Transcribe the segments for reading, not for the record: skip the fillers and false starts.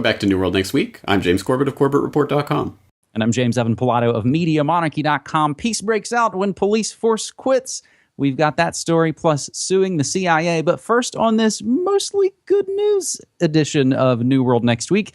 Back to New World Next Week. I'm James Corbett of CorbettReport.com. And I'm James Evan Pilato of MediaMonarchy.com. Peace breaks out when police force quits. We've got that story, plus suing the CIA. But first, on this mostly good news edition of New World Next Week,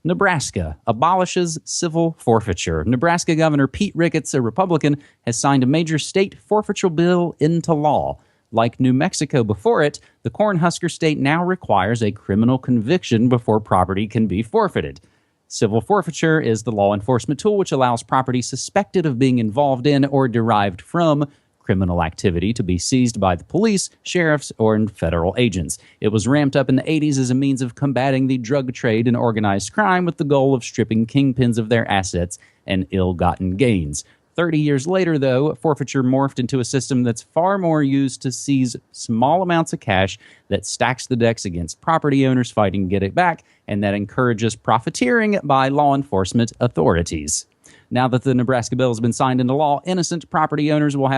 Nebraska abolishes civil forfeiture. Nebraska Governor Pete Ricketts, a Republican, has signed a major state forfeiture bill into law. Like New Mexico before it, the Cornhusker state now requires a criminal conviction before property can be forfeited. Civil forfeiture is the law enforcement tool which allows property suspected of being involved in or derived from criminal activity to be seized by the police, sheriffs, or federal agents. It was ramped up in the 80s as a means of combating the drug trade and organized crime with the goal of stripping kingpins of their assets and ill-gotten gains. 30 years later, though, forfeiture morphed into a system that's far more used to seize small amounts of cash that stacks the decks against property owners fighting to get it back, and that encourages profiteering by law enforcement authorities. Now that the Nebraska bill has been signed into law, innocent property owners will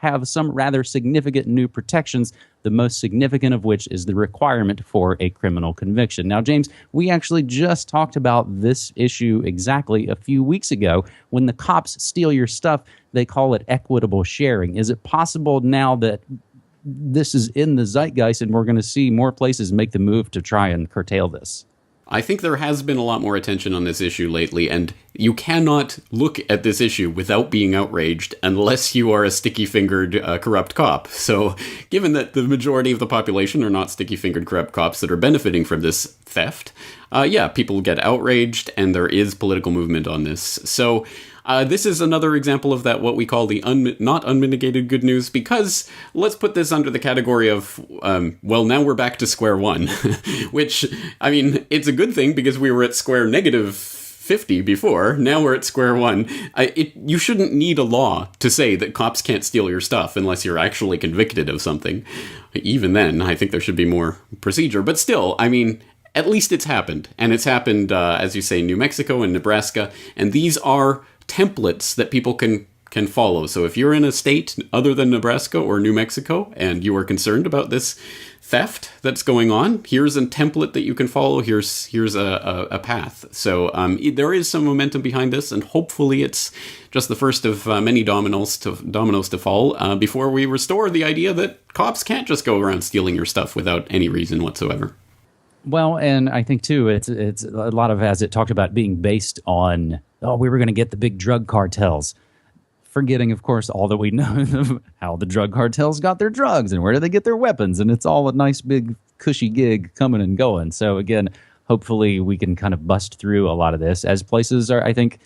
have some rather significant new protections, the most significant of which is the requirement for a criminal conviction. Now, James, we actually just talked about this issue exactly a few weeks ago. When the cops steal your stuff, they call it equitable sharing. Is it possible now that this is in the zeitgeist and we're going to see more places make the move to try and curtail this? I think there has been a lot more attention on this issue lately, and you cannot look at this issue without being outraged unless you are a sticky-fingered, corrupt cop. So, given that the majority of the population are not sticky-fingered, corrupt cops that are benefiting from this theft, people get outraged, and there is political movement on this. So, this is another example of that, what we call the not unmitigated good news, because let's put this under the category of, now we're back to square one, which, I mean, it's a good thing because we were at square negative 50 before. Now we're at square one. You shouldn't need a law to say that cops can't steal your stuff unless you're actually convicted of something. Even then, I think there should be more procedure. But still, I mean, at least it's happened. And it's happened, as you say, New Mexico and Nebraska. And these are templates that people can follow. So if you're in a state other than Nebraska or New Mexico and you are concerned about this theft that's going on, here's a template that you can follow. Here's a path. So there is some momentum behind this, and hopefully it's just the first of many dominoes to fall before we restore the idea that cops can't just go around stealing your stuff without any reason whatsoever. Well, and I think, too, it's a lot of, as it talked about, being based on, we were going to get the big drug cartels. Forgetting, of course, all that we know of how the drug cartels got their drugs and where do they get their weapons. And it's all a nice, big, cushy gig coming and going. So, again, hopefully we can kind of bust through a lot of this as places are, I think,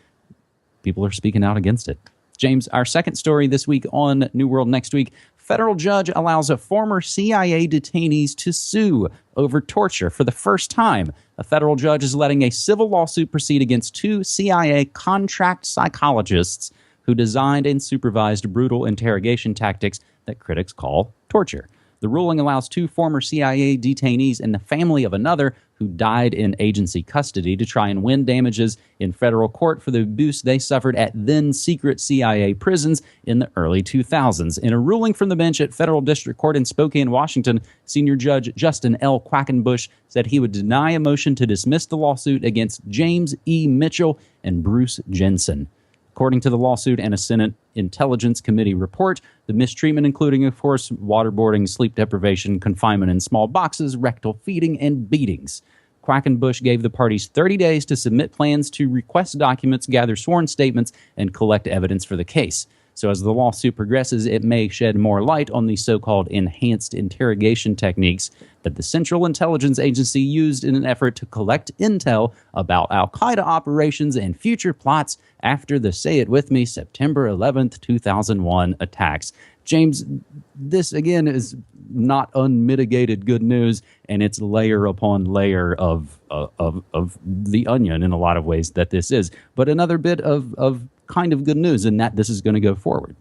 people are speaking out against it. James, our second story this week on New World Next Week. Federal judge allows a former CIA detainees to sue over torture for the first time. A federal judge is letting a civil lawsuit proceed against two CIA contract psychologists who designed and supervised brutal interrogation tactics that critics call torture. The ruling allows two former CIA detainees and the family of another who died in agency custody to try and win damages in federal court for the abuse they suffered at then-secret CIA prisons in the early 2000s. In a ruling from the bench at Federal District Court in Spokane, Washington, Senior Judge Justin L. Quackenbush said he would deny a motion to dismiss the lawsuit against James E. Mitchell and Bruce Jensen. According to the lawsuit and a Senate Intelligence Committee report, the mistreatment, including, of course, waterboarding, sleep deprivation, confinement in small boxes, rectal feeding, and beatings. Quackenbush gave the parties 30 days to submit plans to request documents, gather sworn statements, and collect evidence for the case. So as the lawsuit progresses, it may shed more light on the so-called enhanced interrogation techniques that the Central Intelligence Agency used in an effort to collect intel about al-Qaeda operations and future plots after the, say it with me, September 11th, 2001 attacks. James, this again is not unmitigated good news, and it's layer upon layer of the onion in a lot of ways that this is. But another bit of kind of good news in that this is going to go forward.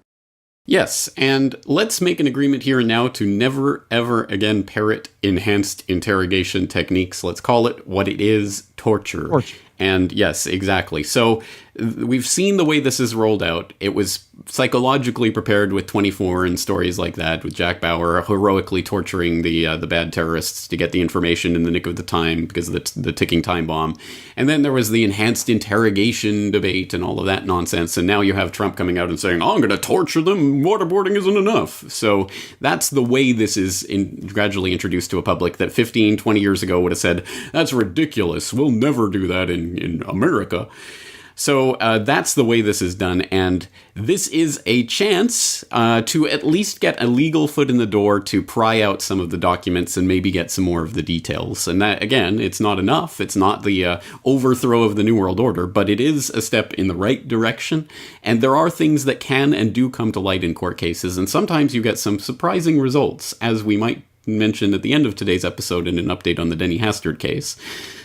Yes, and let's make an agreement here and now to never, ever again parrot enhanced interrogation techniques. Let's call it what it is. torture. And yes, exactly. So we've seen the way this is rolled out. It was psychologically prepared with 24 and stories like that, with Jack Bauer heroically torturing the bad terrorists to get the information in the nick of the time because of the ticking time bomb. And then there was the enhanced interrogation debate and all of that nonsense. And now you have Trump coming out and saying, oh, I'm going to torture them. Waterboarding isn't enough. So that's the way this is gradually introduced to a public that 15, 20 years ago would have said, that's ridiculous. We'll never do that in America. So that's the way this is done, and this is a chance to at least get a legal foot in the door to pry out some of the documents and maybe get some more of the details. And that, again, it's not enough. It's not the overthrow of the New World Order, but it is a step in the right direction. And there are things that can and do come to light in court cases, and sometimes you get some surprising results, as we might mention at the end of today's episode in an update on the Denny Hastert case.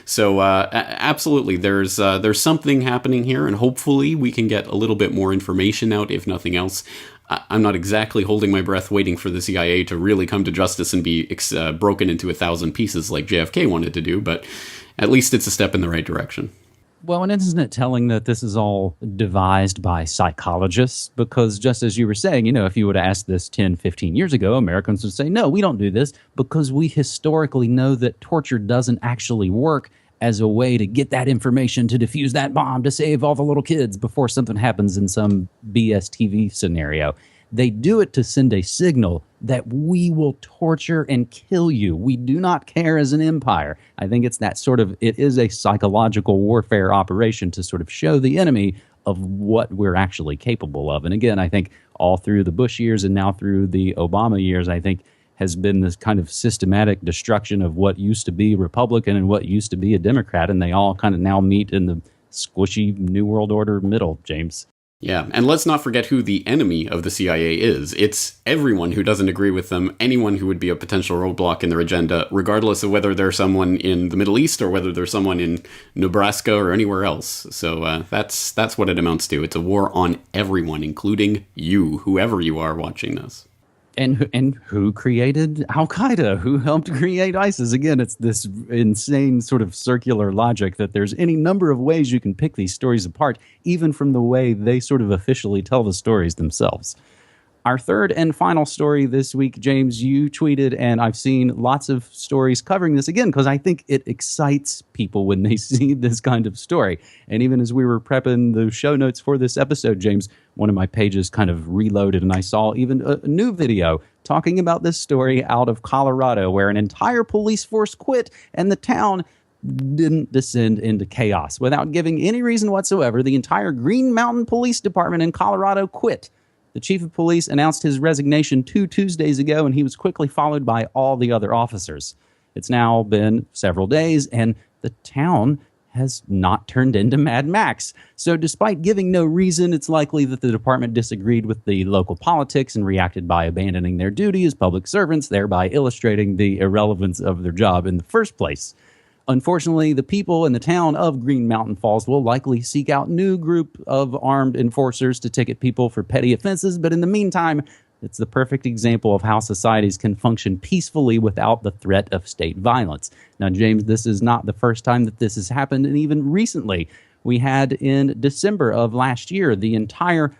So absolutely, there's something happening here, and hopefully we can get a little bit more information out, if nothing else. I'm not exactly holding my breath waiting for the CIA to really come to justice and be broken into 1,000 pieces like JFK wanted to do, but at least it's a step in the right direction. Well, and isn't it telling that this is all devised by psychologists? Because just as you were saying, if you would have asked this 10, 15 years ago, Americans would say, no, we don't do this because we historically know that torture doesn't actually work as a way to get that information to defuse that bomb to save all the little kids before something happens in some BS TV scenario. They do it to send a signal that we will torture and kill you. We do not care as an empire. I think it's that it is a psychological warfare operation to sort of show the enemy of what we're actually capable of. And again, I think all through the Bush years and now through the Obama years, I think has been this kind of systematic destruction of what used to be Republican and what used to be a Democrat. And they all kind of now meet in the squishy New World Order middle, James. Yeah, and let's not forget who the enemy of the CIA is. It's everyone who doesn't agree with them, anyone who would be a potential roadblock in their agenda, regardless of whether they're someone in the Middle East or whether they're someone in Nebraska or anywhere else. So that's what it amounts to. It's a war on everyone, including you, whoever you are watching this. And who created Al-Qaeda? Who helped create ISIS? Again, it's this insane sort of circular logic that there's any number of ways you can pick these stories apart, even from the way they sort of officially tell the stories themselves. Our third and final story this week, James, you tweeted, and I've seen lots of stories covering this again because I think it excites people when they see this kind of story. And even as we were prepping the show notes for this episode, James, one of my pages kind of reloaded and I saw even a new video talking about this story out of Colorado where an entire police force quit and the town didn't descend into chaos. Without giving any reason whatsoever, the entire Green Mountain Police Department in Colorado quit. The chief of police announced his resignation 2 Tuesdays ago, and he was quickly followed by all the other officers. It's now been several days, and the town has not turned into Mad Max. So despite giving no reason, it's likely that the department disagreed with the local politics and reacted by abandoning their duty as public servants, thereby illustrating the irrelevance of their job in the first place. Unfortunately, the people in the town of Green Mountain Falls will likely seek out new group of armed enforcers to ticket people for petty offenses, but in the meantime, it's the perfect example of how societies can function peacefully without the threat of state violence. Now, James, this is not the first time that this has happened, and even recently, we had in December of last year, the entire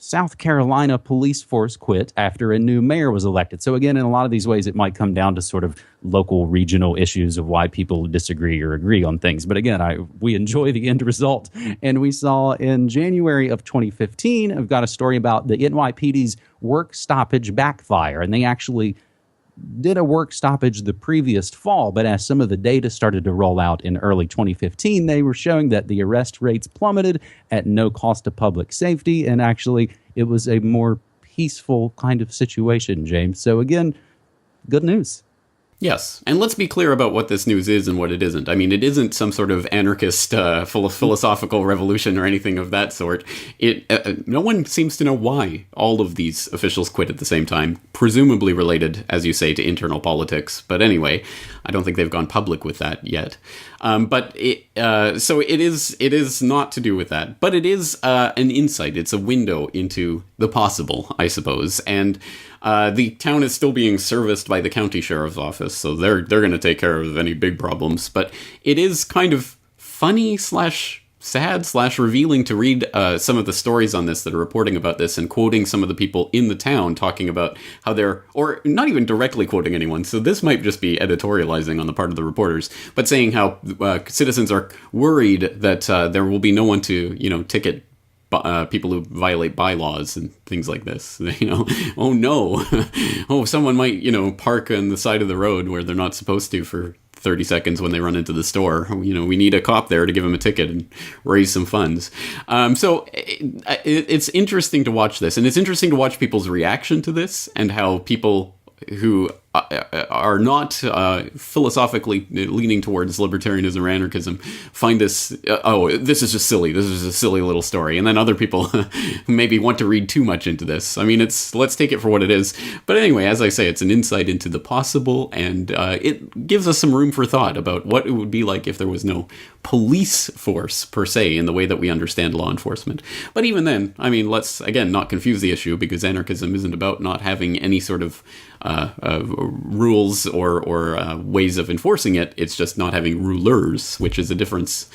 South Carolina police force quit after a new mayor was elected. So again, in a lot of these ways, it might come down to sort of local regional issues of why people disagree or agree on things. But again, we enjoy the end result. And we saw in January of 2015, I've got a story about the NYPD's work stoppage backfire. And they actually did a work stoppage the previous fall, but as some of the data started to roll out in early 2015, they were showing that the arrest rates plummeted at no cost to public safety, and actually it was a more peaceful kind of situation, James. So again, good news. Yes, and let's be clear about what this news is and what it isn't. I mean, it isn't some sort of anarchist philosophical revolution or anything of that sort. No one seems to know why all of these officials quit at the same time, presumably related, as you say, to internal politics. But anyway, I don't think they've gone public with that yet. So it is not to do with that, but it is an insight. It's a window into the possible, I suppose. And The town is still being serviced by the county sheriff's office, so they're going to take care of any big problems. But it is kind of funny slash sad slash revealing to read some of the stories on this that are reporting about this and quoting some of the people in the town talking about how they're, or not even directly quoting anyone, so this might just be editorializing on the part of the reporters, but saying how citizens are worried that there will be no one to, ticket people who violate bylaws and things like this. Oh no, oh, someone might, park on the side of the road where they're not supposed to for 30 seconds when they run into the store. We need a cop there to give them a ticket and raise some funds. So it's interesting to watch this, and it's interesting to watch people's reaction to this and how people who are not philosophically leaning towards libertarianism or anarchism find this, this is just silly. This is a silly little story. And then other people who maybe want to read too much into this. I mean, let's take it for what it is. But anyway, as I say, it's an insight into the possible, and it gives us some room for thought about what it would be like if there was no police force per se in the way that we understand law enforcement. But even then, I mean, let's again not confuse the issue, because anarchism isn't about not having any sort of rules or ways of enforcing it. It's just not having rulers, which is a difference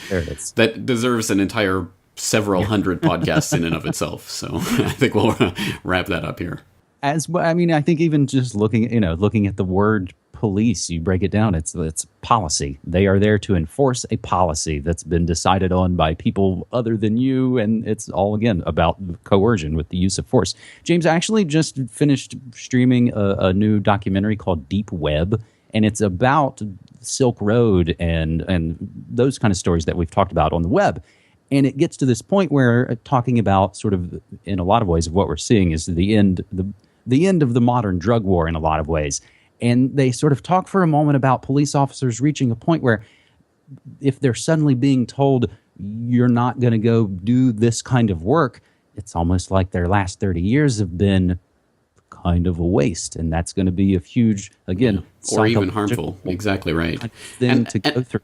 that deserves an entire several hundred podcasts in and of itself. So I think we'll wrap that up here. I think even just looking at the word police, you break it down, it's policy. They are there to enforce a policy that's been decided on by people other than you, and it's all, again, about coercion with the use of force. James, I actually just finished streaming a new documentary called Deep Web, and it's about Silk Road and those kind of stories that we've talked about on the web. And it gets to this point where talking about sort of, in a lot of ways, what we're seeing is the end of the modern drug war in a lot of ways. And they sort of talk for a moment about police officers reaching a point where if they're suddenly being told you're not going to go do this kind of work, it's almost like their last 30 years have been kind of a waste. And that's going to be a huge, again, or even harmful. Exactly right. To go through.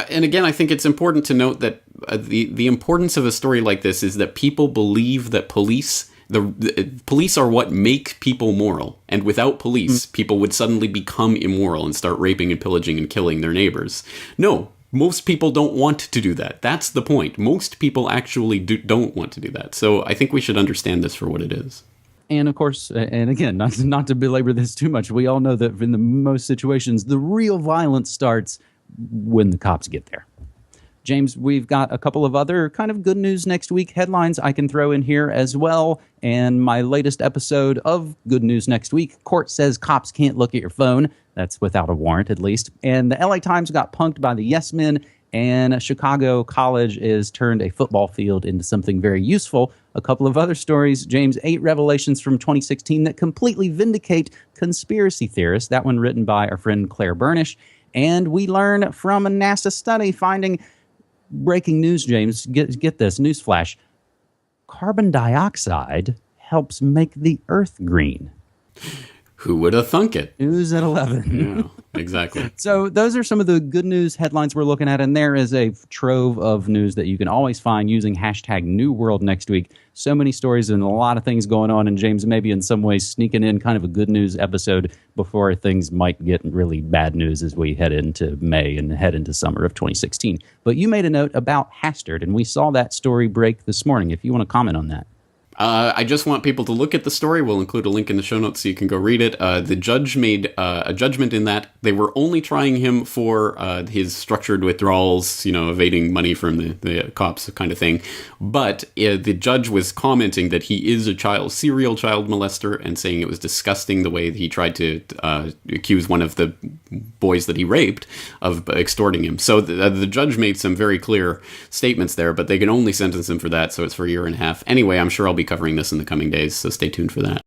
And again, I think it's important to note that the importance of a story like this is that people believe that police are what make people moral. And without police, people would suddenly become immoral and start raping and pillaging and killing their neighbors. No, most people don't want to do that. That's the point. Most people actually don't want to do that. So I think we should understand this for what it is. And of course, and again, not to belabor this too much, we all know that in the most situations, the real violence starts when the cops get there. James, we've got a couple of other kind of good news next week headlines I can throw in here as well. And my latest episode of Good News Next Week, court says cops can't look at your phone. That's without a warrant, at least. And the LA Times got punked by the Yes Men, and Chicago College is turned a football field into something very useful. A couple of other stories, James, 8 revelations from 2016 that completely vindicate conspiracy theorists. That one written by our friend Claire Burnish. And we learn from a NASA study finding breaking news, James. Get this, newsflash. Carbon dioxide helps make the Earth green. Who would have thunk it? News at 11. Yeah, exactly. So those are some of the good news headlines we're looking at, and there is a trove of news that you can always find using hashtag New World next week. So many stories and a lot of things going on, and James, maybe in some ways sneaking in kind of a good news episode before things might get really bad news as we head into May and head into summer of 2016. But you made a note about Hastert, and we saw that story break this morning. If you want to comment on that. I just want people to look at the story. We'll include a link in the show notes so you can go read it. The judge made a judgment in that they were only trying him for his structured withdrawals, evading money from the cops kind of thing. But the judge was commenting that he is a serial child molester, and saying it was disgusting the way he tried to accuse one of the boys that he raped of extorting him. So the judge made some very clear statements there, but they can only sentence him for that, so it's for a year and a half. Anyway, I'm sure I'll be covering this in the coming days, so stay tuned for that.